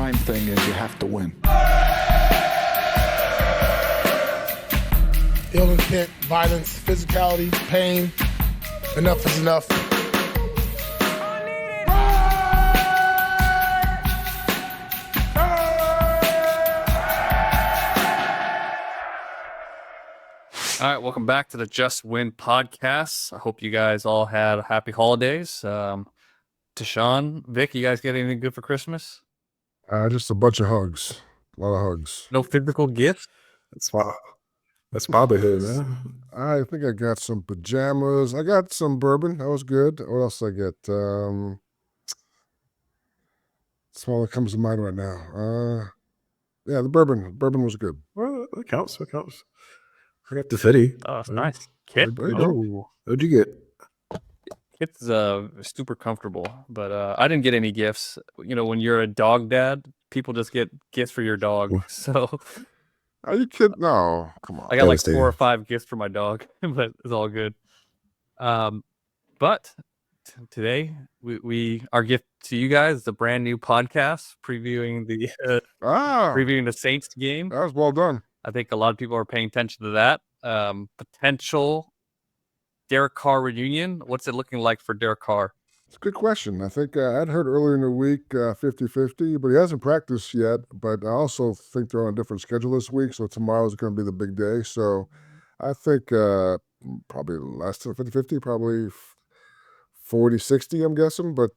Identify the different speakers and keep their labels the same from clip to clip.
Speaker 1: time thing is you have to win.
Speaker 2: Ill intent, violence, physicality, pain. Enough is enough.
Speaker 3: All right, welcome back to the Just Win podcast. I hope you guys all had happy holidays. Tashan, Vic, you guys get anything good for Christmas?
Speaker 4: Just a bunch of hugs. A lot of hugs.
Speaker 3: No physical gifts?
Speaker 5: That's fatherhood, man.
Speaker 4: I think I got some pajamas. I got some bourbon. That was good. What else did I get? That's all that comes to mind right now. Yeah, the bourbon. Bourbon was good.
Speaker 5: Well, that counts. That counts. I got the hoodie.
Speaker 3: Oh, it's nice. Kit?
Speaker 4: There you go.
Speaker 5: What'd you get?
Speaker 3: Kit's super comfortable, but I didn't get any gifts. You know, when you're a dog dad, people just get gifts for your dog. So
Speaker 4: Are you kidding? No, come on.
Speaker 3: I got like
Speaker 5: Devastating.
Speaker 3: 4 or 5 gifts for my dog, but it's all good. But today, we our gift to you guys is a brand new podcast previewing the previewing the Saints game.
Speaker 4: That was well done.
Speaker 3: I think a lot of people are paying attention to that. Potential Derek Carr reunion. What's it looking like for Derek Carr?
Speaker 4: It's a good question. I think I'd heard earlier in the week 50-50, but he hasn't practiced yet. But I also think they're on a different schedule this week, so tomorrow's going to be the big day. So I think probably less than 50-50, probably 40-60, I'm guessing, but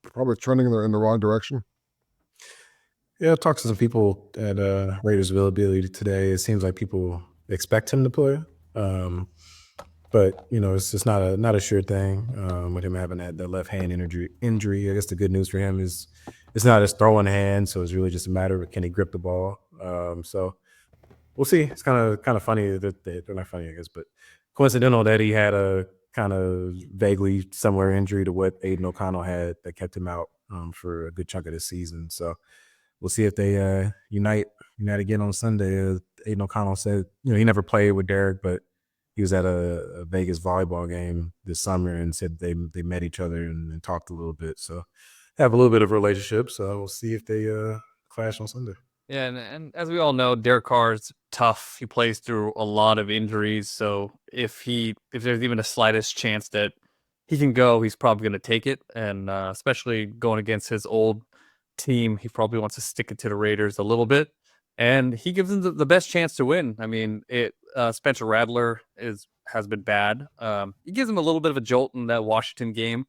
Speaker 4: probably trending in the wrong direction.
Speaker 5: Yeah, I talked to some people at Raiders availability today. It seems like people expect him to play, but you know, it's just not a sure thing. With him having that left hand injury, I guess the good news for him is it's not his throwing hand, so it's really just a matter of can he grip the ball. So we'll see. It's kind of funny that they're not funny, I guess, but coincidental that he had a kind of vaguely similar injury to what Aiden O'Connell had that kept him out for a good chunk of this season. So we'll see if they unite again on Sunday. Aiden O'Connell said, you know, he never played with Derek, but he was at a Vegas volleyball game this summer and said they met each other and talked a little bit. So have a little bit of a relationship. So we'll see if they clash on Sunday.
Speaker 3: Yeah, and as we all know, Derek Carr is tough. He plays through a lot of injuries. So if there's even a slightest chance that he can go, he's probably going to take it. And especially going against his old team, he probably wants to stick it to the Raiders a little bit. And he gives them the best chance to win. I mean, Spencer Rattler has been bad. He gives him a little bit of a jolt in that Washington game.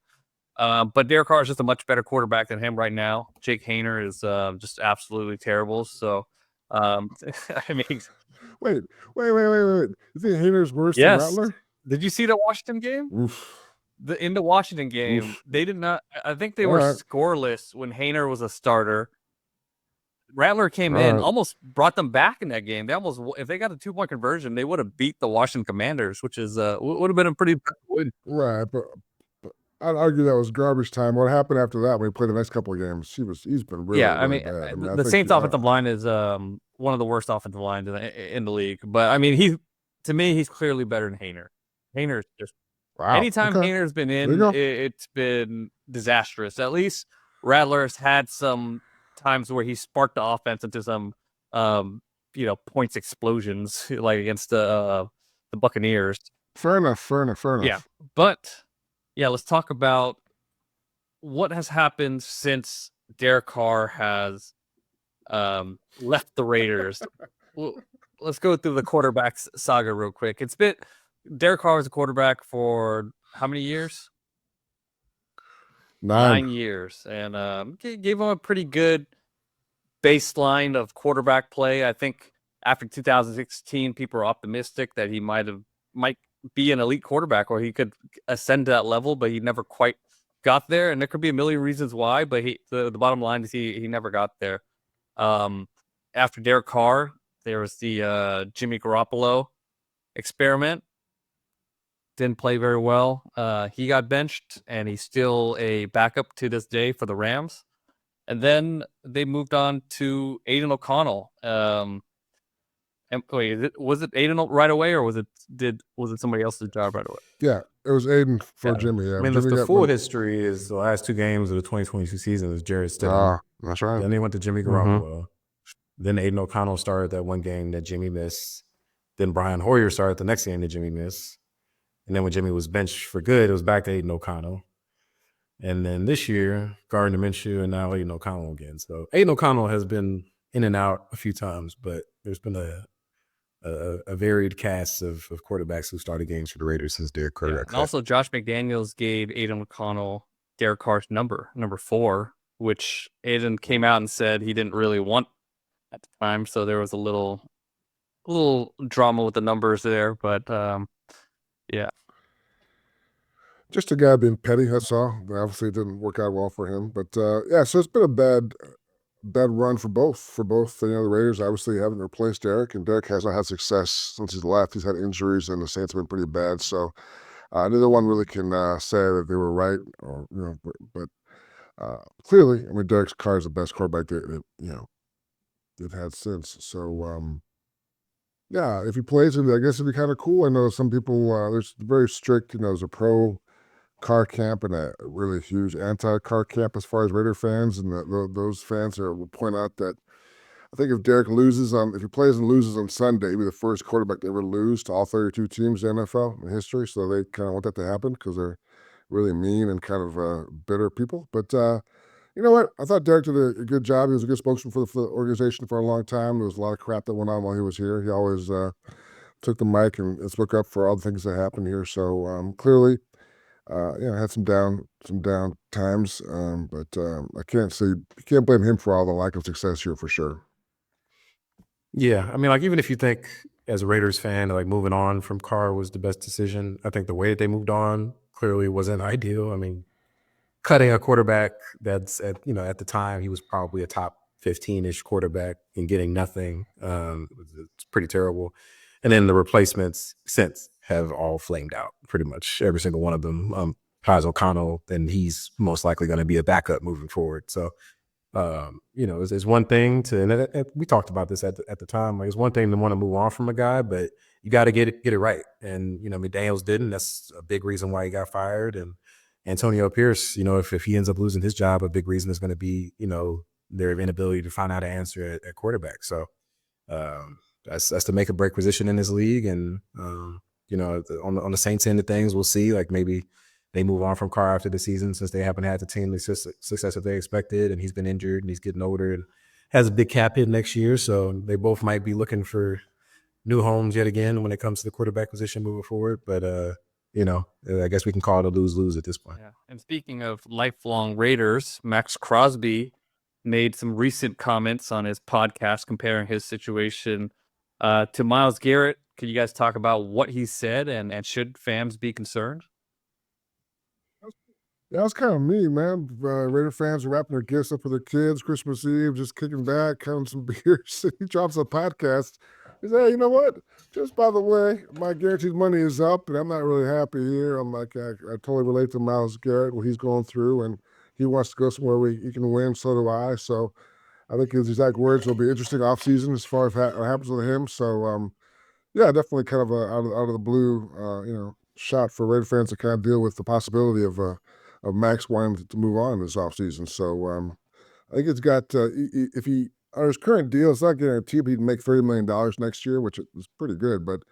Speaker 3: But Derek Carr is just a much better quarterback than him right now. Jake Haener is just absolutely terrible. So, I mean,
Speaker 4: Wait. You think Haener's worse than
Speaker 3: yes.
Speaker 4: Rattler?
Speaker 3: Did you see the Washington game?
Speaker 4: Oof.
Speaker 3: In the Washington game,
Speaker 4: Oof.
Speaker 3: they did not. I think they
Speaker 4: All
Speaker 3: were
Speaker 4: right.
Speaker 3: scoreless when Haener was a starter. Rattler came
Speaker 4: All
Speaker 3: in,
Speaker 4: right.
Speaker 3: almost brought them back in that game. They almost, if they got a 2-point conversion, they would have beat the Washington Commanders, which is would have been a pretty big win.
Speaker 4: Right, but I'd argue that was garbage time. What happened after that when he played the next couple of games? He's been really,
Speaker 3: Yeah, I
Speaker 4: really
Speaker 3: mean,
Speaker 4: bad. I
Speaker 3: the
Speaker 4: think
Speaker 3: Saints' offensive line is one of the worst offensive lines in the league. But I mean, to me, he's clearly better than Haener. Haener's just
Speaker 4: wow.
Speaker 3: anytime
Speaker 4: Okay.
Speaker 3: Haener's been
Speaker 4: There you
Speaker 3: in,
Speaker 4: go.
Speaker 3: it's been disastrous. At least Rattler's had some times where he sparked the offense into some, points explosions, like against the Buccaneers.
Speaker 4: Fair enough.
Speaker 3: Yeah, but yeah, let's talk about what has happened since Derek Carr has left the Raiders. Well, let's go through the quarterbacks saga real quick. It's been Derek Carr was a quarterback for how many years? 9 years, and gave him a pretty good baseline of quarterback play. I think after 2016, people are optimistic that he might be an elite quarterback, or he could ascend to that level, but he never quite got there. And there could be a million reasons why, but the bottom line is he never got there. After Derek Carr, there was the Jimmy Garoppolo experiment. Didn't play very well. He got benched, and he's still a backup to this day for the Rams. And then they moved on to Aiden O'Connell. Wait, was it Aiden right away, or was it somebody else's job right away?
Speaker 4: Yeah, it was Aiden for
Speaker 3: Yeah.
Speaker 4: Jimmy. Yeah,
Speaker 5: I mean,
Speaker 4: Jimmy
Speaker 5: the
Speaker 4: got
Speaker 5: full
Speaker 4: one.
Speaker 5: history is the last 2 games of the 2022 season is Jarrett Stidham.
Speaker 4: That's right.
Speaker 5: Then they went to Jimmy Garoppolo. Then Aiden O'Connell started that one game that Jimmy missed. Then Brian Hoyer started the next game that Jimmy missed. And then when Jimmy was benched for good, it was back to Aiden O'Connell. And then this year, Gardner Minshew, and now Aiden O'Connell again. So Aiden O'Connell has been in and out a few times, but there's been a varied cast of quarterbacks who started games for the Raiders since Derek Carr got
Speaker 3: And
Speaker 5: cut.
Speaker 3: also, Josh McDaniels gave Aiden O'Connell Derek Carr's number 4, which Aiden came out and said he didn't really want at the time. So there was a little drama with the numbers there, but yeah.
Speaker 4: Just a guy being petty, that's all. Obviously, it didn't work out well for him. But yeah, so it's been a bad run for both. The Raiders obviously haven't replaced Derek, and Derek has not had success since he's left. He's had injuries, and the Saints have been pretty bad. So neither one really can say that they were right, or but clearly, I mean, Derek Carr is the best quarterback they've had since. So yeah, if he plays, I guess it'd be kind of cool. I know some people there's very strict. There's a pro Carr camp and a really huge anti-Carr camp as far as Raider fans, and those fans will point out that I think if he plays and loses on Sunday, he'll be the first quarterback to ever lose to all 32 teams in the NFL in history. So they kind of want that to happen because they're really mean and kind of bitter people. But you know what? I thought Derek did a good job. He was a good spokesman for the organization for a long time. There was a lot of crap that went on while he was here. He always took the mic and spoke up for all the things that happened here. So clearly, had some down times, but I can't blame him for all the lack of success here for sure.
Speaker 5: Yeah, I mean, like, even if you think as a Raiders fan, like, moving on from Carr was the best decision, I think the way that they moved on clearly wasn't ideal. I mean, cutting a quarterback that's at the time he was probably a top 15-ish quarterback and getting nothing, it's pretty terrible. And then the replacements since have all flamed out, pretty much every single one of them. Kaz O'Connell, and he's most likely going to be a backup moving forward. So, it's one thing and we talked about this at the time. Like, it's one thing to want to move on from a guy, but you got to get it right. And McDaniels didn't. That's a big reason why he got fired. And Antonio Pierce, if he ends up losing his job, a big reason is going to be their inability to find out an answer at quarterback. So that's the make or break position in this league. And on the Saints end of things, we'll see. Like, maybe they move on from Carr after the season since they haven't had the team the success that they expected, and he's been injured and he's getting older and has a big cap hit next year. So they both might be looking for new homes yet again when it comes to the quarterback position moving forward. But I guess we can call it a lose-lose at this point.
Speaker 3: Yeah. And speaking of lifelong Raiders, Maxx Crosby made some recent comments on his podcast comparing his situation to Myles Garrett. Could you guys talk about what he said and should fans be concerned?
Speaker 4: Yeah, that was kind of me, man. Raider fans are wrapping their gifts up for their kids Christmas Eve, just kicking back, having some beers. He drops a podcast. He said, hey, you know what? Just by the way, my guaranteed money is up, and I'm not really happy here. I'm like, I totally relate to Myles Garrett, what he's going through, and he wants to go somewhere where he can win. So do I. So I think his exact words will be interesting offseason as far as what happens with him. So, yeah, definitely kind of out of the blue, shot for Raider fans to kind of deal with the possibility of Max wanting to move on this offseason. So I think it's got if he on his current deal, it's not guaranteed, but he'd make $30 million next year, which is pretty good. But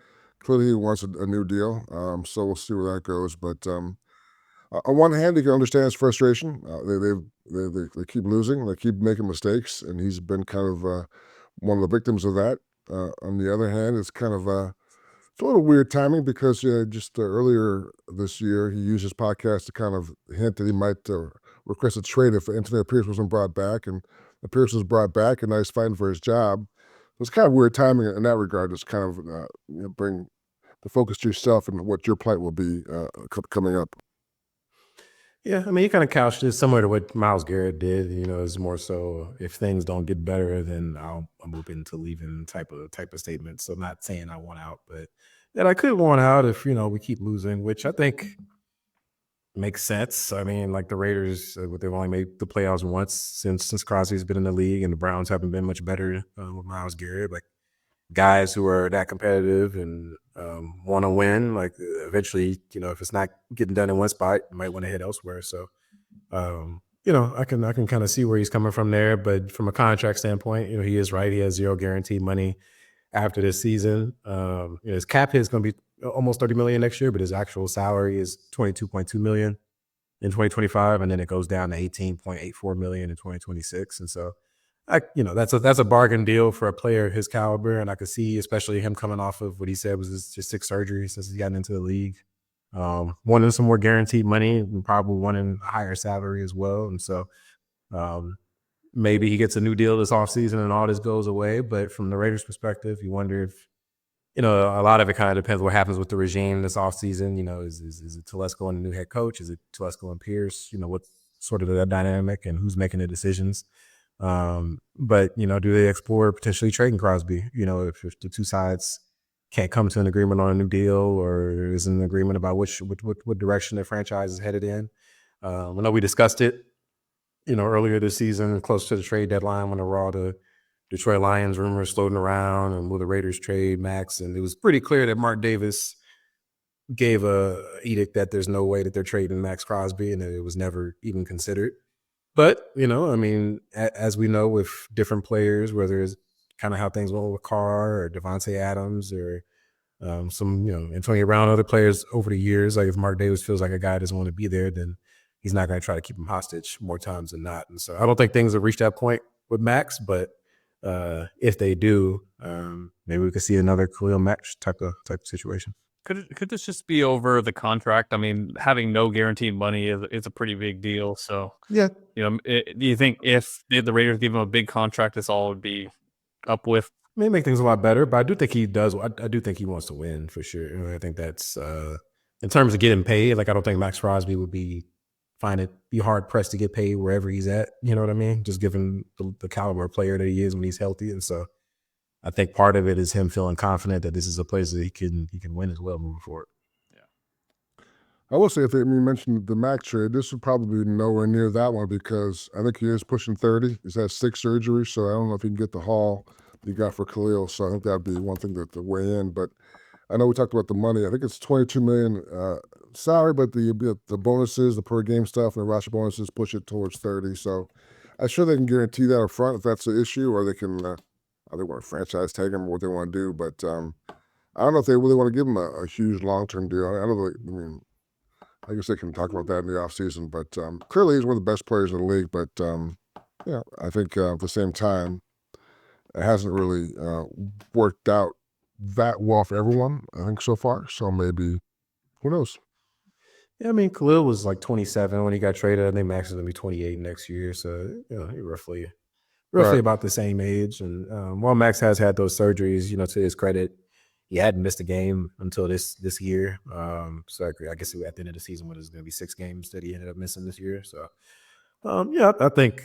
Speaker 4: clearly, he wants a new deal. So we'll see where that goes. But on one hand, you can understand his frustration. They keep losing, they keep making mistakes, and he's been kind of one of the victims of that. On the other hand, it's kind of it's a little weird timing because just earlier this year, he used his podcast to kind of hint that he might request a trade if Antonio Pierce wasn't brought back, and Pierce was brought back, and now he's fighting for his job. So it's kind of weird timing in that regard. Just kind of bring the focus to yourself and what your plight will be coming up.
Speaker 5: Yeah, I mean, he kind of couched it similar to what Myles Garrett did. It's more so if things don't get better, then I'm open to leaving type of statement. So I'm not saying I want out, but that I could want out if we keep losing, which I think makes sense. I mean, like the Raiders, they've only made the playoffs once since Crosby's been in the league, and the Browns haven't been much better with Myles Garrett. Like, guys who are that competitive and want to win. Like eventually, if it's not getting done in one spot, you might want to head elsewhere. So, I can kind of see where he's coming from there. But from a contract standpoint, he is right. He has zero guaranteed money after this season. His cap hit is going to be almost $30 million next year, but his actual salary is $22.2 million in 2025, and then it goes down to $18.84 million in 2026. And so, that's a bargain deal for a player his caliber. And I could see, especially him coming off of what he said was his 6th surgery since he's gotten into the league, wanting some more guaranteed money and probably wanting a higher salary as well. And so, maybe he gets a new deal this offseason and all this goes away. But from the Raiders' perspective, you wonder if, a lot of it kind of depends what happens with the regime this offseason. Is it Telesco and the new head coach? Is it Telesco and Pierce? What's sort of the dynamic and who's making the decisions? But, do they explore potentially trading Crosby? If the two sides can't come to an agreement on a new deal, or is an agreement about what direction the franchise is headed in. I know we discussed it, earlier this season, close to the trade deadline, when there were all the Detroit Lions rumors floating around and will the Raiders trade Maxx. And it was pretty clear that Mark Davis gave a edict that there's no way that they're trading Maxx Crosby, and that it was never even considered. But, as we know with different players, whether it's kind of how things went with Carr or Devontae Adams or some, Antonio Brown, other players over the years, like if Mark Davis feels like a guy doesn't want to be there, then he's not going to try to keep him hostage more times than not. And so I don't think things have reached that point with Maxx, but if they do, maybe we could see another Khalil Mack type of situation.
Speaker 3: Could this just be over the contract? I mean, having no guaranteed money is a pretty big deal. So
Speaker 4: Yeah.
Speaker 3: do you think if the Raiders give him a big contract, this all would be up with?
Speaker 5: May make things a lot better, but I do think he does. I do think he wants to win for sure. I think that's in terms of getting paid. Like I don't think Maxx Crosby would be hard pressed to get paid wherever he's at. You know what I mean? Just given the caliber of player that he is when he's healthy, and so I think part of it is him feeling confident that this is a place that he can win as well moving forward.
Speaker 4: Yeah. I will say, if you mentioned the Mack trade, this would probably be nowhere near that one because I think he is pushing 30. He's had 6 surgeries, so I don't know if he can get the haul he got for Khalil. So I think that'd be one thing to weigh in. But I know we talked about the money. I think it's $22 million salary, but the bonuses, the per game stuff, and the roster bonuses push it towards 30. So I'm sure they can guarantee that up front if that's the issue, or they can. They want to franchise tag him or what they want to do, but I don't know if they really want to give him a huge long-term deal. I guess they can talk about that in the offseason, but clearly he's one of the best players in the league. But I think at the same time, it hasn't really worked out that well for everyone, I think, so far. So maybe, who knows?
Speaker 5: Yeah, I mean, Khalil was like 27 when he got traded. I think Maxx is going to be 28 next year, so he roughly
Speaker 4: Right.
Speaker 5: about the same age. And while Maxx has had those surgeries, to his credit, he hadn't missed a game until this year. So I guess at the end of the season, when it's going to be 6 games that he ended up missing this year. So, I think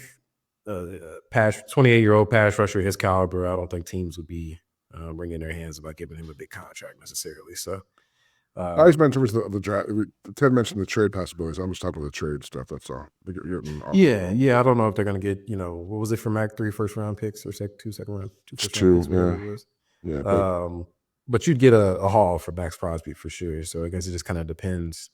Speaker 5: 28-year-old pass rusher his caliber, I don't think teams would be wringing their hands about giving him a big contract necessarily. So.
Speaker 4: I just mentioned the draft. Ted mentioned the trade possibilities. I'm just talking about the trade stuff. That's all.
Speaker 5: Yeah. I don't know if they're going to get, what was it for Mack? 3 first-round picks or 2 second-round? 2 first-round picks, whatever it was.
Speaker 4: Yeah.
Speaker 5: But you'd get a haul for Maxx Crosby for sure. So I guess it just kind of depends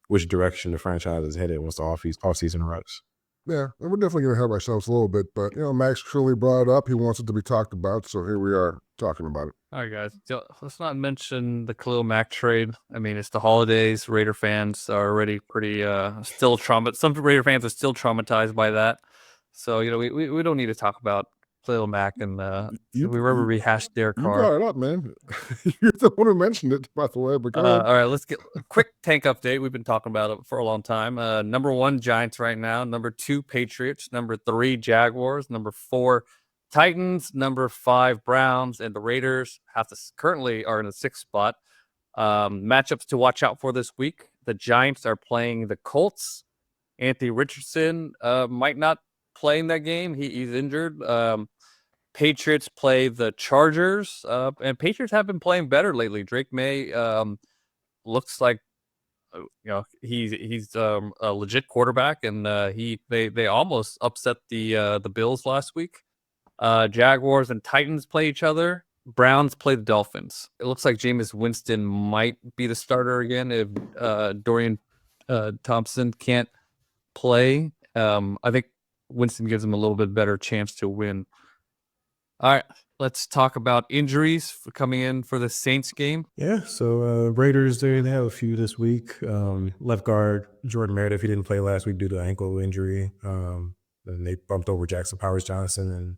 Speaker 5: which direction the franchise is headed once the off-season arrives.
Speaker 4: Yeah, and we're definitely going to help ourselves a little bit. But, Maxx truly brought it up. He wants it to be talked about. So here we are talking about it.
Speaker 3: All right, guys. Let's not mention the Khalil Mack trade. I mean, it's the holidays. Raider fans are already pretty still traumatized. Some Raider fans are still traumatized by that. So, we don't need to talk about Khalil Mack and we remember rehashed Derek Carr.
Speaker 4: You brought it up, man. You're the one who mentioned it, by the way. But
Speaker 3: all right, let's get a quick tank update. We've been talking about it for a long time. Number 1, Giants right now. Number 2, Patriots. Number 3, Jaguars. Number 4, Titans. Number 5, Browns. And the Raiders currently are in the 6th spot. Matchups to watch out for this week. The Giants are playing the Colts. Anthony Richardson might not play in that game. He's injured. Patriots play the Chargers, and Patriots have been playing better lately. Drake May looks like he's a legit quarterback, and they almost upset the Bills last week. Jaguars and Titans play each other. Browns play the Dolphins. It looks like Jameis Winston might be the starter again if Dorian Thompson can't play. I think Winston gives him a little bit better chance to win. All right, let's talk about injuries coming in for the Saints game.
Speaker 5: Yeah, so Raiders, they have a few this week. Left guard Jordan Meredith, he didn't play last week due to ankle injury. Then they bumped over Jackson Powers Johnson and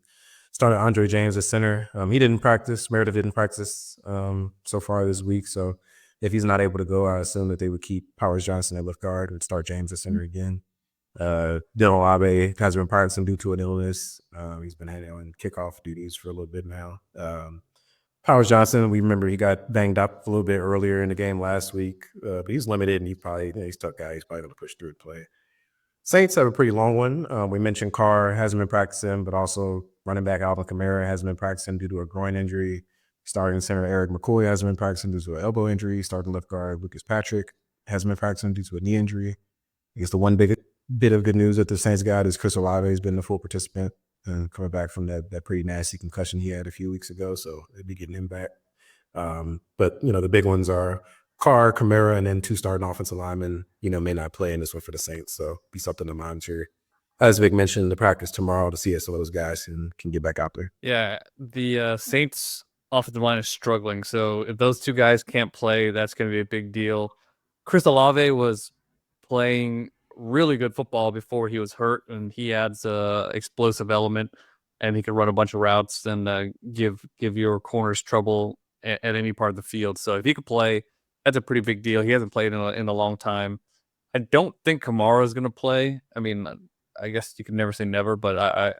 Speaker 5: started Andre James at center. He didn't practice. Meredith didn't practice so far this week. So if he's not able to go, I assume that they would keep Powers Johnson at left guard and start James at center again. Dylan Olave has been practicing due to an illness. He's been handling kickoff duties for a little bit now. Powers Johnson, we remember he got banged up a little bit earlier in the game last week, but he's limited and he's tough guy. He's probably going to push through and play. Saints have a pretty long one. We mentioned Carr hasn't been practicing, but also running back Alvin Kamara hasn't been practicing due to a groin injury. Starting center Eric McCoy hasn't been practicing due to an elbow injury. Starting left guard Lucas Patrick hasn't been practicing due to a knee injury. I guess the one big bit of good news that the Saints got is Chris Olave has been the full participant and coming back from that pretty nasty concussion he had a few weeks ago. So they'd be getting him back. But, the big ones are Carr, Kamara, and then 2 starting offensive linemen, may not play in this one for the Saints. So be something to monitor. As Vic mentioned, the practice tomorrow to see if some of those guys can get back out there.
Speaker 3: Yeah, the Saints offensive line is struggling. So if those 2 guys can't play, that's going to be a big deal. Chris Olave was playing really good football before he was hurt, and he adds explosive element, and he can run a bunch of routes and give your corners trouble at any part of the field. So if he could play, that's a pretty big deal. He hasn't played in a long time. I don't think Kamara is going to play. I mean, I guess you can never say never, but I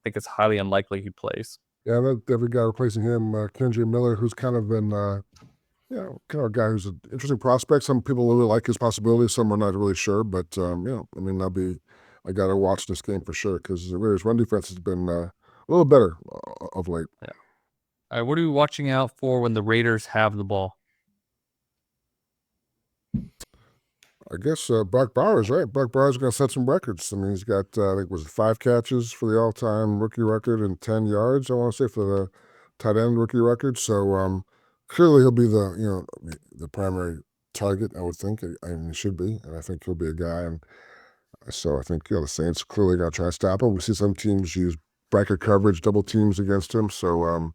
Speaker 3: think it's highly unlikely he plays.
Speaker 4: Yeah, that every guy replacing him, Kendra Miller, who's kind of been, kind of a guy who's an interesting prospect. Some people really like his possibilities. Some are not really sure, but that'll be a guy to watch this game for sure because the Raiders' run defense has been a little better of late.
Speaker 3: Yeah. All right, what are we watching out for when the Raiders have the ball?
Speaker 4: I guess Brock Bowers, right? Brock Bowers is going to set some records. I mean, he's got, I think, 5 catches for the all-time rookie record and 10 yards, I want to say, for the tight end rookie record. So clearly he'll be the primary target, I would think. I mean, he should be, and I think he'll be a guy. And so I think the Saints clearly got to try to stop him. We see some teams use bracket coverage, double teams against him. So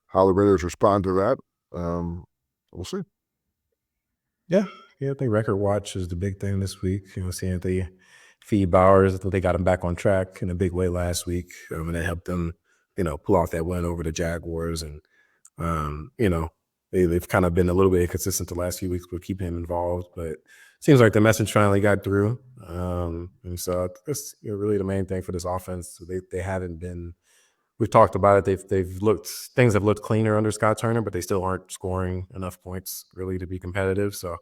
Speaker 4: how the Raiders respond to that, we'll see.
Speaker 5: Yeah, I think record watch is the big thing this week. Seeing if they feed Bowers. I thought they got him back on track in a big way last week, and that helped them, pull off that win over the Jaguars. And they've kind of been a little bit inconsistent the last few weeks, but keeping him involved. But it seems like the message finally got through. And so that's really the main thing for this offense. They haven't been. We've talked about it. Things have looked cleaner under Scott Turner, but they still aren't scoring enough points really to be competitive. So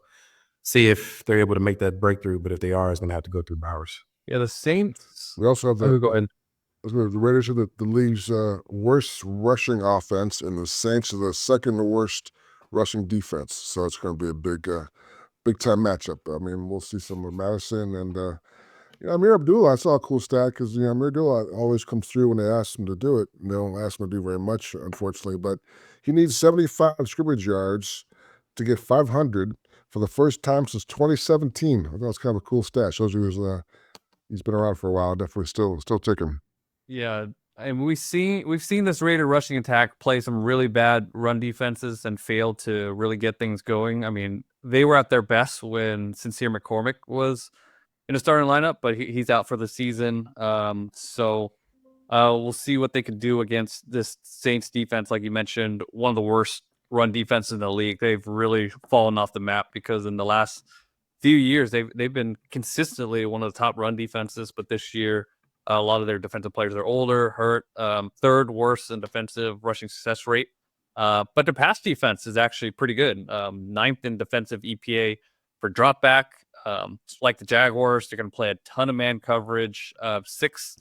Speaker 5: see if they're able to make that breakthrough. But if they are, it's going to have to go through Bowers.
Speaker 3: Yeah, the Saints.
Speaker 4: We also have
Speaker 3: go ahead.
Speaker 4: The Raiders are the league's worst rushing offense, and the Saints are the second worst rushing defense. So it's going to be a big time matchup. I mean, we'll see some of Madison and. Amir Abdullah, I saw a cool stat because Amir Abdullah always comes through when they ask him to do it. They don't ask him to do very much, unfortunately, but he needs 75 scrimmage yards to get 500 for the first time since 2017. I thought it was kind of a cool stat. Shows you he's been around for a while. Definitely still ticking.
Speaker 3: Yeah, and we've seen this Raider rushing attack play some really bad run defenses and fail to really get things going. I mean, they were at their best when Sincere McCormick was in a starting lineup, but he's out for the season. So we'll see what they can do against this Saints defense. Like you mentioned, one of the worst run defenses in the league. They've really fallen off the map because in the last few years, they've been consistently one of the top run defenses, but this year, a lot of their defensive players are older, hurt, 3rd worst in defensive rushing success rate. But the pass defense is actually pretty good. 9th in defensive EPA for dropback. Like the Jaguars, they're going to play a ton of man coverage, 6th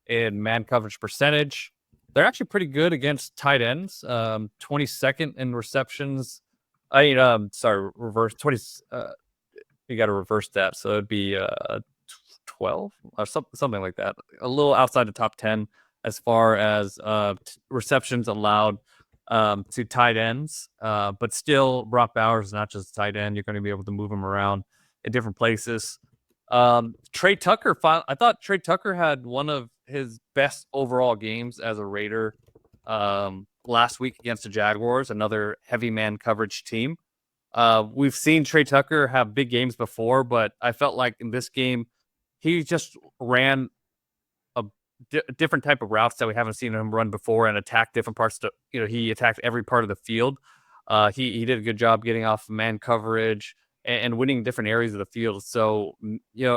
Speaker 3: in man coverage percentage. They're actually pretty good against tight ends, 22nd in receptions. Reverse 20. You got to reverse that, so it'd be 12 or something like that. A little outside the top 10 as far as receptions allowed to tight ends. But still, Brock Bowers is not just a tight end. You're going to be able to move him around in different places. Trey Tucker, I thought Trey Tucker had one of his best overall games as a Raider last week against the Jaguars, another heavy man coverage team. We've seen Trey Tucker have big games before, but I felt like in this game, he just ran a different type of routes that we haven't seen him run before and attack different parts. He attacked every part of the field. He did a good job getting off man coverage and winning different areas of the field. So,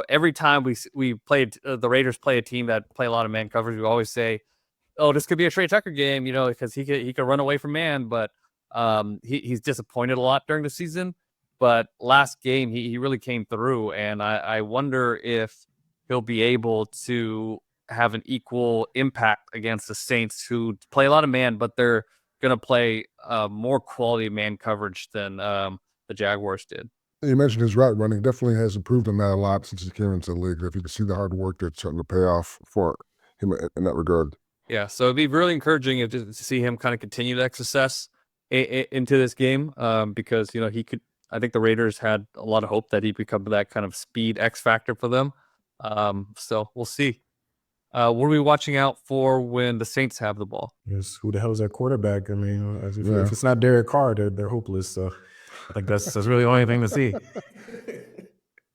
Speaker 3: every time we played the Raiders play a team that play a lot of man coverage, we always say, "Oh, this could be a Trey Tucker game," because he could run away from man, but he's disappointed a lot during the season. But last game, he really came through, and I wonder if he'll be able to have an equal impact against the Saints, who play a lot of man, but they're going to play more quality man coverage than the Jaguars did.
Speaker 4: You mentioned his route running. Definitely has improved on that a lot since he came into the league. If you can see the hard work that's starting to pay off for him in that regard.
Speaker 3: Yeah, so it'd be really encouraging to see him kind of continue that success into this game because, he could. I think the Raiders had a lot of hope that he'd become that kind of speed X factor for them. So we'll see. What are we watching out for when the Saints have the ball?
Speaker 5: Yes, who the hell is that quarterback? I mean, if it's not Derek Carr, they're hopeless. So I think that's really the only thing to see.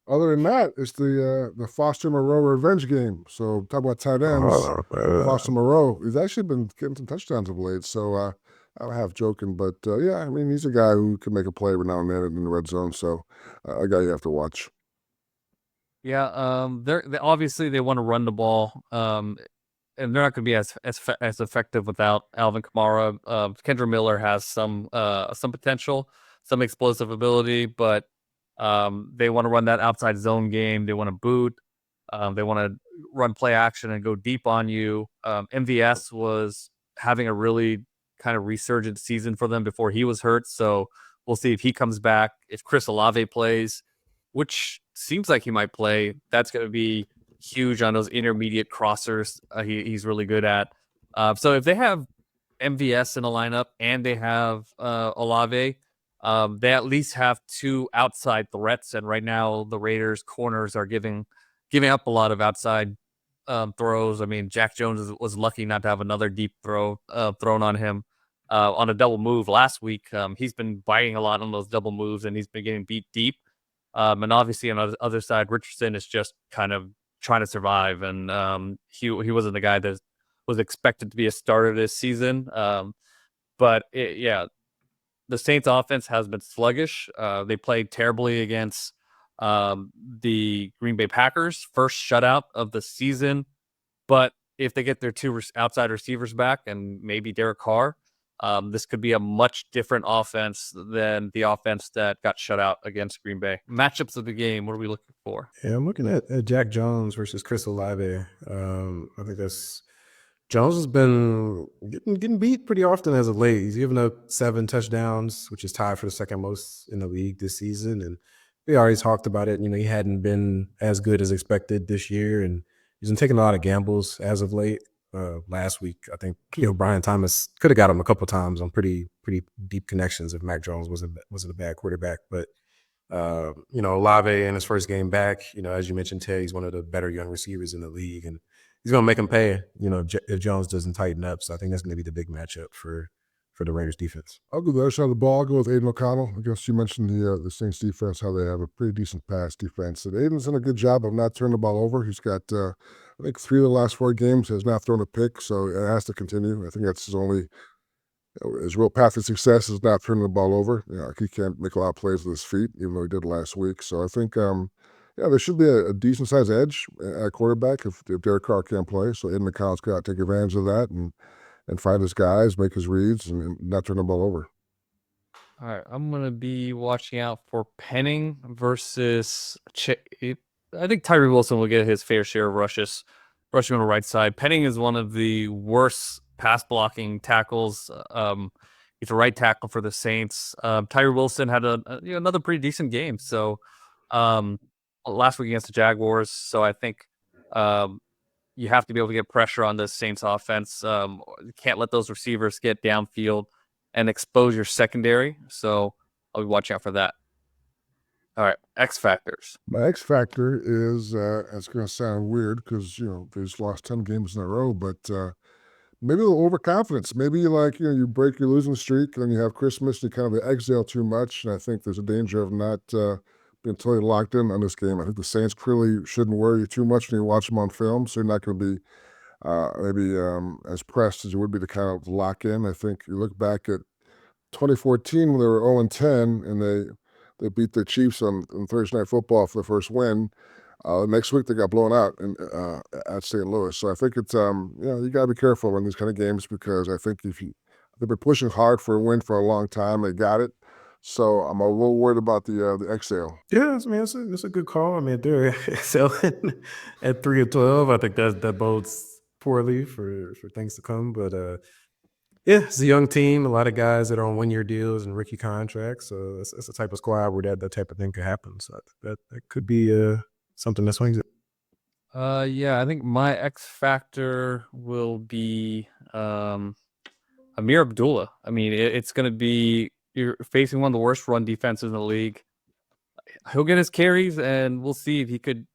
Speaker 4: Other than that, it's the Foster Moreau revenge game. So talk about tight ends. Foster Moreau, he's actually been getting some touchdowns of late. So I'm half joking, but yeah, I mean, he's a guy who can make a play every now and then in the red zone. So a guy you have to watch.
Speaker 3: Yeah, they obviously they want to run the ball, and they're not going to be as effective without Alvin Kamara. Kendra Miller has some potential, some explosive ability, but they want to run that outside zone game. They want to boot. They want to run play action and go deep on you. MVS was having a really kind of resurgent season for them before he was hurt, so we'll see if he comes back. If Chris Olave plays, which seems like he might play, that's going to be huge on those intermediate crossers he's really good at. So if they have MVS in a lineup and they have Olave, they at least have two outside threats. And right now, the Raiders' corners are giving up a lot of outside throws. I mean, Jack Jones was lucky not to have another deep throw thrown on him on a double move last week. He's been biting a lot on those double moves, and he's been getting beat deep. And obviously on the other side, Richardson is just kind of trying to survive. And he wasn't the guy that was expected to be a starter this season. But the Saints offense has been sluggish. They played terribly against the Green Bay Packers, first shutout of the season. But if they get their two outside receivers back and maybe Derek Carr, this could be a much different offense than the offense that got shut out against Green Bay. Matchups of the game, what are we looking for?
Speaker 5: Yeah, I'm looking at Jack Jones versus Chris Olave. I think Jones has been getting beat pretty often as of late. He's given up 7 touchdowns, which is tied for the second most in the league this season. And we always talked about it. He hadn't been as good as expected this year, and he's been taking a lot of gambles as of late. Last week, I think Brian Thomas could have got him a couple times on pretty deep connections if Mac Jones wasn't a bad quarterback. But Olave in his first game back, as you mentioned, Ted, he's one of the better young receivers in the league, and he's going to make him pay. If Jones doesn't tighten up. So I think that's going to be the big matchup for the Raiders defense.
Speaker 4: I'll go the other side of the ball. I'll go with Aiden O'Connell. I guess you mentioned the Saints defense, how they have a pretty decent pass defense. And Aiden's done a good job of not turning the ball over. He's got, I think, 3 of the last 4 games has not thrown a pick, so it has to continue. I think that's his real path to success is not turning the ball over. He can't make a lot of plays with his feet, even though he did last week. So I think, there should be a decent-sized edge at quarterback if Derek Carr can't play. So Aiden O'Connell's got to take advantage of that and find his guys, make his reads, and not turn the ball over.
Speaker 3: All right, I'm going to be watching out for Penning versus I think Tyree Wilson will get his fair share of rushes, rushing on the right side. Penning is one of the worst pass blocking tackles. He's a right tackle for the Saints. Tyree Wilson had another pretty decent game. So last week against the Jaguars. So I think you have to be able to get pressure on the Saints offense. You can't let those receivers get downfield. and expose your secondary. So I'll be watching out for that. All right, X factors.
Speaker 4: My X factor is, it's going to sound weird because, they've lost 10 games in a row, but maybe a little overconfidence. Maybe you break your losing streak and then you have Christmas and you kind of exhale too much. And I think there's a danger of not being totally locked in on this game. I think the Saints clearly shouldn't worry you too much when you watch them on film. So you're not going to be maybe as pressed as you would be to kind of lock in. I think you look back at 2014 when they were 0-10 and they beat the Chiefs on Thursday Night Football for the first win. Next week they got blown out at St. Louis. So I think it's you got to be careful in these kind of games because I think they've been pushing hard for a win for a long time. They got it. So I'm a little worried about the exhale.
Speaker 5: Yeah, I mean, it's a good call. I mean, they're excelling at 3-12. I think that bodes poorly for things to come. But yeah, it's a young team. A lot of guys that are on one-year deals and rookie contracts. So it's the type of squad where that type of thing could happen. So that could be something that swings it.
Speaker 3: Yeah, I think my X factor will be Amir Abdullah. I mean, it's going to be you're facing one of the worst run defenses in the league. He'll get his carries, and we'll see if he could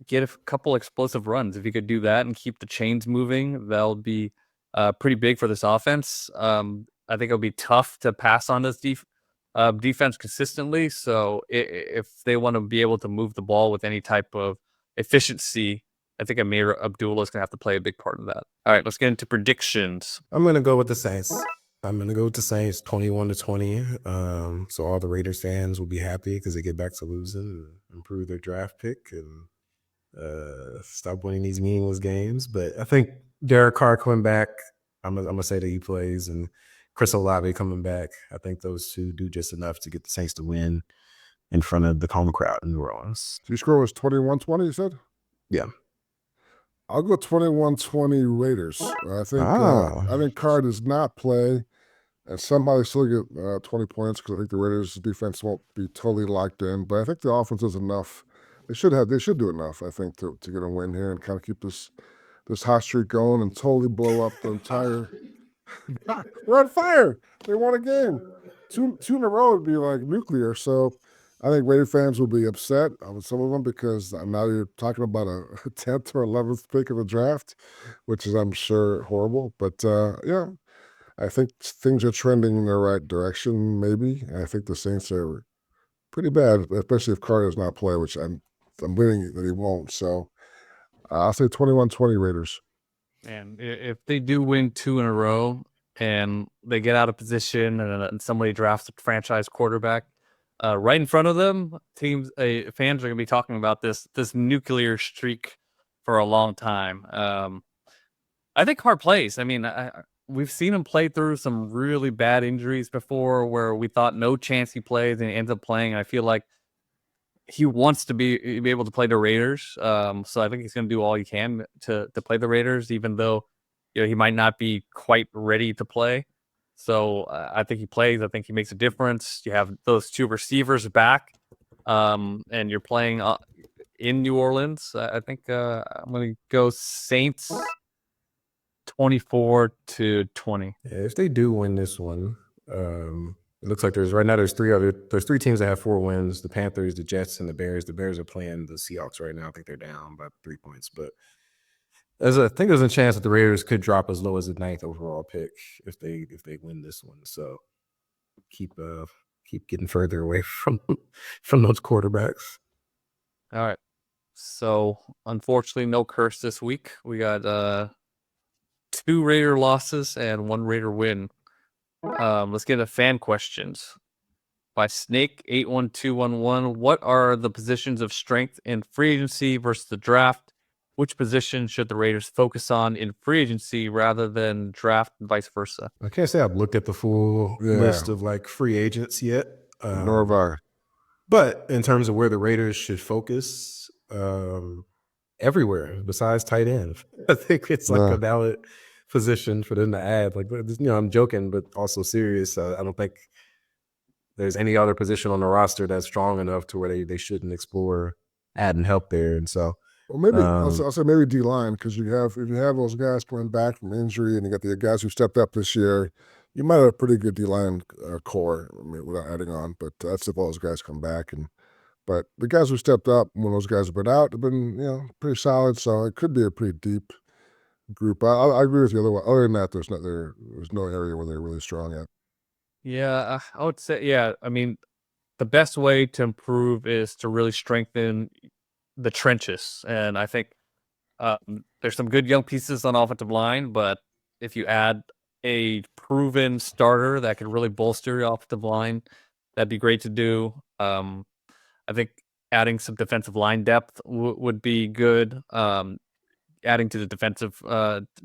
Speaker 3: get a couple explosive runs. If he could do that and keep the chains moving, that'll be pretty big for this offense. I think it'll be tough to pass on this defense consistently. So if they want to be able to move the ball with any type of efficiency, I think Amir Abdullah is going to have to play a big part of that. All right, let's get into predictions.
Speaker 5: I'm going to go with the Saints. 21-20. So all the Raiders fans will be happy because they get back to losing and improve their draft pick and stop winning these meaningless games. But I think Derek Carr coming back, I'm gonna say that he plays, and Chris Olave coming back. I think those two do just enough to get the Saints to win in front of the home crowd in New Orleans.
Speaker 4: So your score was 21-20, you said?
Speaker 5: Yeah.
Speaker 4: I'll go 21-20 Raiders. I think Carr does not play, and somehow they still get 20 points because I think the Raiders' defense won't be totally locked in. But I think the offense is enough. They should do enough, I think, to get a win here and kind of keep this hot streak going and totally blow up the entire. We're on fire. They won a game. Two in a row would be like nuclear. So I think Raider fans will be upset with some of them because now you're talking about a 10th or 11th pick of the draft, which is, I'm sure, horrible. But yeah, I think things are trending in the right direction, maybe. And I think the Saints are pretty bad, especially if Carr does not play, which I'm winning that he won't. So I'll say 21-20 Raiders.
Speaker 3: And if they do win 2 in a row and they get out of position and somebody drafts a franchise quarterback right in front of them, fans are going to be talking about this nuclear streak for a long time. I think Carr plays. I mean, we've seen him play through some really bad injuries before where we thought no chance he plays and he ends up playing. And I feel like he wants to be able to play the Raiders. So I think he's going to do all he can to play the Raiders, even though he might not be quite ready to play. So I think he plays. I think he makes a difference. You have those 2 receivers back, and you're playing in New Orleans. I think I'm going to go Saints 24-20.
Speaker 5: Yeah, if they do win this one, it looks like there's 3 teams that have 4 wins: the Panthers, the Jets, and the Bears. The Bears are playing the Seahawks right now. I think they're down by 3 points, but I think there's a chance that the Raiders could drop as low as the 9th overall pick if they win this one. So keep getting further away from those quarterbacks.
Speaker 3: All right. So unfortunately, no curse this week. We got 2 Raider losses and 1 Raider win. Let's get into fan questions. By Snake81211, what are the positions of strength in free agency versus the draft? Which position should the Raiders focus on in free agency rather than draft and vice versa?
Speaker 5: I can't say I've looked at the full list of free agents yet.
Speaker 4: Nor have I.
Speaker 5: But in terms of where the Raiders should focus, everywhere besides tight end. I think it's a valid position for them to add. I'm joking, but also serious. I don't think there's any other position on the roster that's strong enough to where they shouldn't explore adding help there. And so,
Speaker 4: well, maybe I'll say maybe D-line, because if you have those guys coming back from injury and you got the guys who stepped up this year, You might have a pretty good D-line core, I mean, without adding on, but that's if all those guys come back. But the guys who stepped up when those guys have been out have been, pretty solid. So it could be a pretty deep group. I agree with you. Other than that, there's no area where they're really strong at.
Speaker 3: Yeah, I would say, yeah. I mean, the best way to improve is to really strengthen the trenches, and I think there's some good young pieces on offensive line, but if you add a proven starter that could really bolster your offensive line, that'd be great to do. I think adding some defensive line depth would be good. Adding to the defensive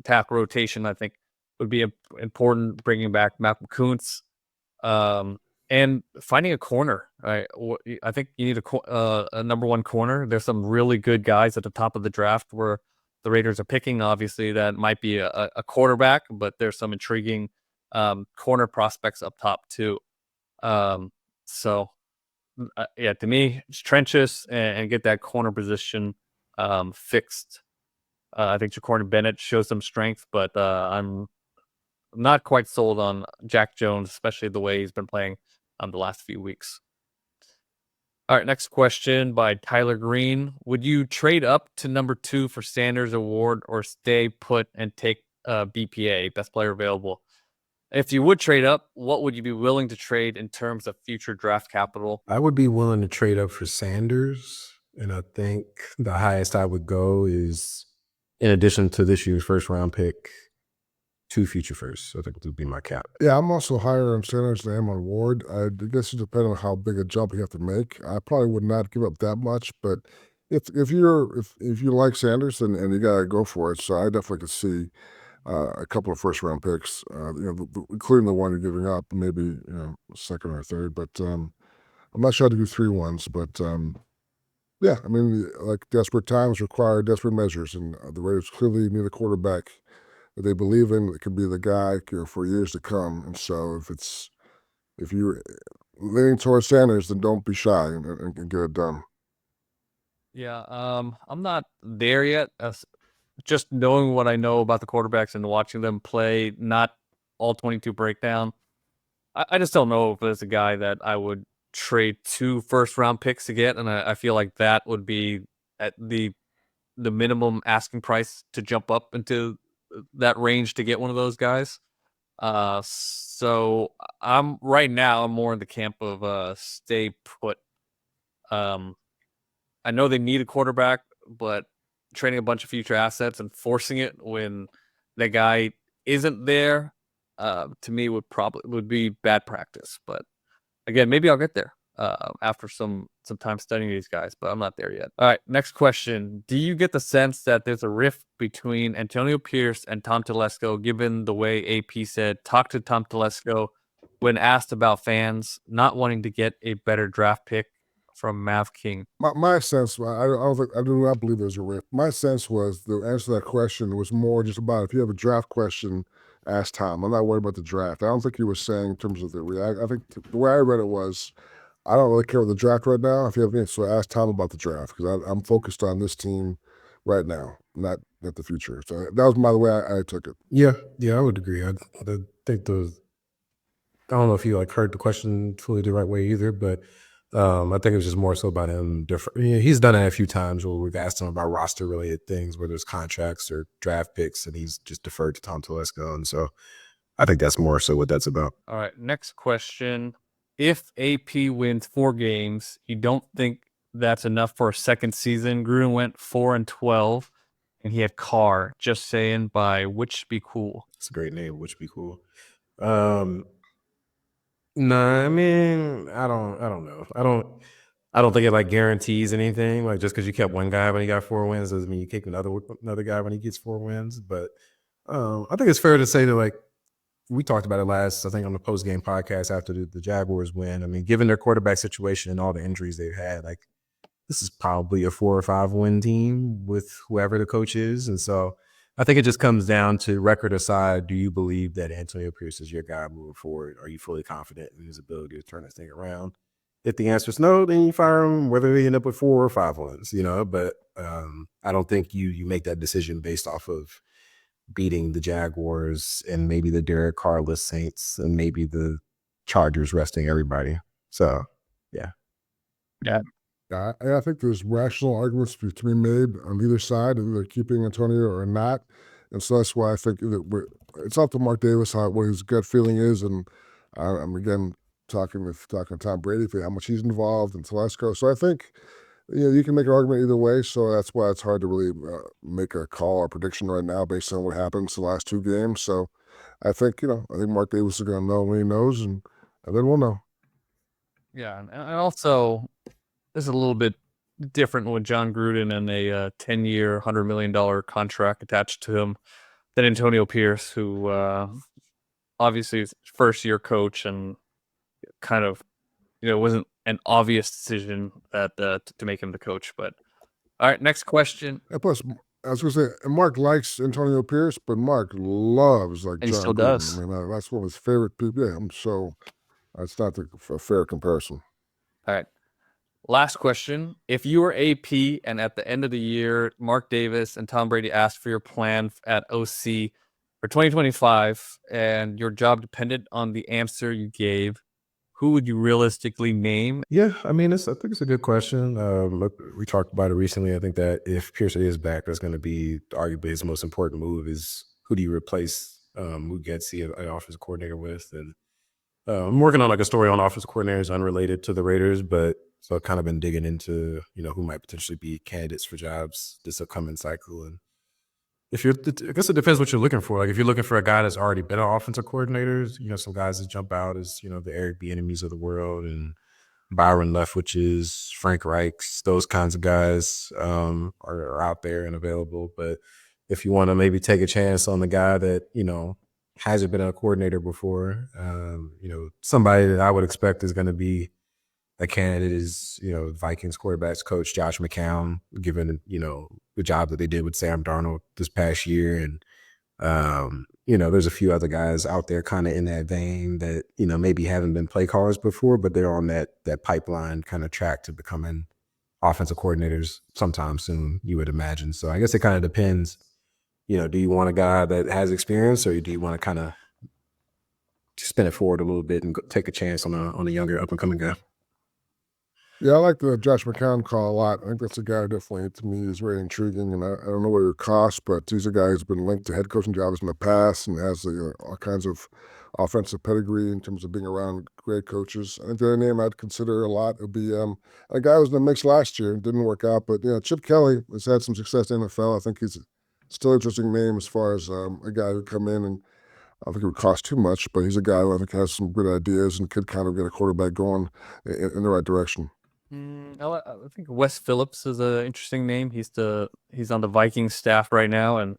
Speaker 3: tackle rotation, I think, would be important. Bringing back Malcolm Kuntz, and finding a corner. I think you need a number one corner. There's some really good guys at the top of the draft where the Raiders are picking. Obviously, that might be a quarterback, but there's some intriguing corner prospects up top too. So, yeah, to me, it's trenches and get that corner position fixed. I think Jaquan Bennett shows some strength, but I'm not quite sold on Jack Jones, especially the way he's been playing the last few weeks. All right, next question by Tyler Green. Would you trade up to number 2 for Sanders Award or stay put and take BPA, best player available? If you would trade up, what would you be willing to trade in terms of future draft capital?
Speaker 5: I would be willing to trade up for Sanders, and I think the highest I would go is, in addition to this year's first round pick, 2 future firsts. I think it would be my cap.
Speaker 4: Yeah, I'm also higher on Sanders than I am on Ward. I guess it depends on how big a jump you have to make. I probably would not give up that much, but if you like Sanders and you gotta go for it, so I definitely could see a couple of first round picks, including the one you're giving up, maybe second or third. But I'm not sure how to do 3 ones, but yeah, I mean, like desperate times require desperate measures, and the Raiders clearly need a quarterback that they believe in that could be the guy for years to come. And so if you're leaning towards Sanders, then don't be shy and get it done.
Speaker 3: Yeah, I'm not there yet. Just knowing what I know about the quarterbacks and watching them play, not all 22 breakdown, I just don't know if there's a guy that I would trade 2 first-round picks to get, and I feel like that would be at the minimum asking price to jump up into that range to get one of those guys. So I'm more in the camp of stay put. I know they need a quarterback, but trading a bunch of future assets and forcing it when the guy isn't there, to me would be bad practice. But again, maybe I'll get there after some time studying these guys, but I'm not there yet. All right, next question. Do you get the sense that there's a rift between Antonio Pierce and Tom Telesco, given the way AP said, talk to Tom Telesco when asked about fans not wanting to get a better draft pick from Mav King?
Speaker 4: My sense, I do not believe there's a rift. My sense was the answer to that question was more just about if you have a draft question, ask Tom. I'm not worried about the draft. I don't think he was saying in terms of the react. I think the way I read it was, I don't really care about the draft right now. If you have any, so ask Tom about the draft because I'm focused on this team right now, not the future. So that was the way I took it.
Speaker 5: Yeah, I would agree. I think I don't know if you heard the question fully the right way either, but I think it was just more so about him. He's done it a few times where we've asked him about roster related things, whether it's contracts or draft picks, and he's just deferred to Tom Telesco. And so I think that's more so what that's about.
Speaker 3: All right, next question. If AP wins 4 games, you don't think that's enough for a second season? Gruden went 4-12, and he had Carr. Just saying, by which be cool.
Speaker 5: It's a great name, which be cool. No, I mean, I don't know. I don't think it guarantees anything. Just because you kept one guy when he got 4 wins doesn't mean you keep another guy when he gets 4 wins. But I think it's fair to say that we talked about it last, I think, on the post game podcast after the Jaguars win. I mean, given their quarterback situation and all the injuries they've had, this is probably a 4 or 5 win team with whoever the coach is, and so I think it just comes down to, record aside, do you believe that Antonio Pierce is your guy moving forward? Are you fully confident in his ability to turn this thing around? If the answer is no, then you fire him, whether they end up with 4 or 5 wins, But I don't think you make that decision based off of beating the Jaguars and maybe the Derek Carr-less Saints and maybe the Chargers resting everybody. So, yeah.
Speaker 4: I think there's rational arguments to be made on either side, either keeping Antonio or not. And so that's why I think that it's up to Mark Davis what his gut feeling is. And I'm again talking to Tom Brady for how much he's involved and Telesco. So I think you can make an argument either way. So that's why it's hard to really make a call or prediction right now based on what happens the last two games. So I think Mark Davis is going to know when he knows, and then we'll know.
Speaker 3: Yeah, and also this is a little bit different with John Gruden and a 10-year, $100 million contract attached to him than Antonio Pierce, who obviously is first-year coach and kind of, wasn't an obvious decision that to make him the coach. But all right, next question.
Speaker 4: And plus, I was going to say, Mark likes Antonio Pierce, but Mark loves
Speaker 3: And
Speaker 4: John
Speaker 3: he still
Speaker 4: Gruden.
Speaker 3: does.
Speaker 4: I mean, that's one of his favorite people. Yeah, so it's not a fair comparison.
Speaker 3: All right. Last question. If you were AP and at the end of the year, Mark Davis and Tom Brady asked for your plan at OC for 2025 and your job depended on the answer you gave, who would you realistically name?
Speaker 5: Yeah, I mean, I think it's a good question. Look, we talked about it recently. I think that if Pierce is back, that's going to be arguably his most important move is who do you replace who gets an offensive coordinator with. And I'm working on like a story on offensive coordinators unrelated to the Raiders, but so I've kind of been digging into, who might potentially be candidates for jobs this upcoming cycle. And I guess it depends what you're looking for. Like if you're looking for a guy that's already been an offensive coordinator, some guys that jump out as, the Eric Bieniemys of the world and Byron Leftwich's, Frank Reich's, those kinds of guys are out there and available. But if you want to maybe take a chance on the guy that, hasn't been a coordinator before, somebody that I would expect is going to be a candidate is, Vikings quarterbacks coach Josh McCown, given, the job that they did with Sam Darnold this past year. And, there's a few other guys out there kind of in that vein that, maybe haven't been play callers before, but they're on that pipeline kind of track to becoming offensive coordinators sometime soon, you would imagine. So I guess it kind of depends, do you want a guy that has experience or do you want to kind of spin it forward a little bit and take a chance on a younger up and coming guy?
Speaker 4: Yeah, I like the Josh McCown call a lot. I think that's a guy definitely, to me, is very intriguing. And I don't know what it costs, but he's a guy who's been linked to head coaching jobs in the past and has all kinds of offensive pedigree in terms of being around great coaches. I think the other name I'd consider a lot would be a guy who was in the mix last year and didn't work out. But, Chip Kelly has had some success in the NFL. I think he's still an interesting name as far as a guy who come in and I don't think it would cost too much, but he's a guy who I think has some good ideas and could kind of get a quarterback going in the right direction.
Speaker 3: I think Wes Phillips is an interesting name. He's on the Vikings staff right now, and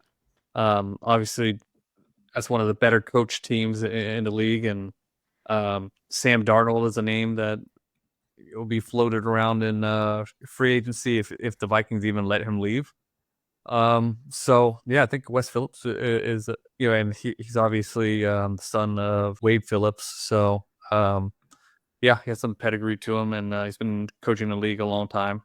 Speaker 3: obviously that's one of the better coach teams in the league. And Sam Darnold is a name that will be floated around in free agency if the Vikings even let him leave. So yeah, I think Wes Phillips is and he's obviously the son of Wade Phillips. So yeah, he has some pedigree to him, and he's been coaching the league a long time.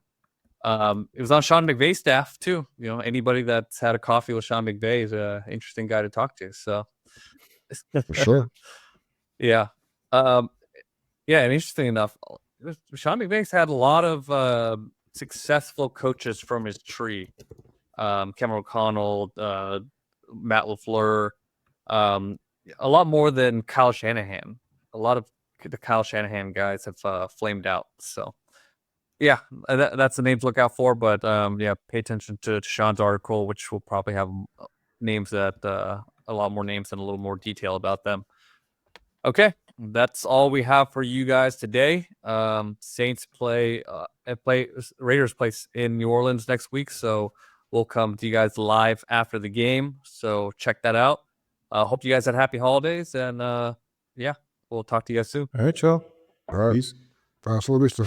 Speaker 3: It was on Sean McVay's staff too. Anybody that's had a coffee with Sean McVay is an interesting guy to talk to. So
Speaker 4: For sure.
Speaker 3: yeah, and interesting enough, Sean McVay's had a lot of successful coaches from his tree. Cameron O'Connell, Matt LaFleur, a lot more than Kyle Shanahan. A lot of the Kyle Shanahan guys have flamed out. So yeah, that's the name to look out for. But pay attention to Sean's article, which will probably have names that a lot more names and a little more detail about them. Okay, that's all we have for you guys today. Saints Raiders play in New Orleans next week, so we'll come to you guys live after the game. So check that out. Hope you guys had happy holidays, and we'll talk to you guys soon.
Speaker 5: All right, y'all.
Speaker 4: All right.
Speaker 5: Peace.
Speaker 4: Hasta la vista.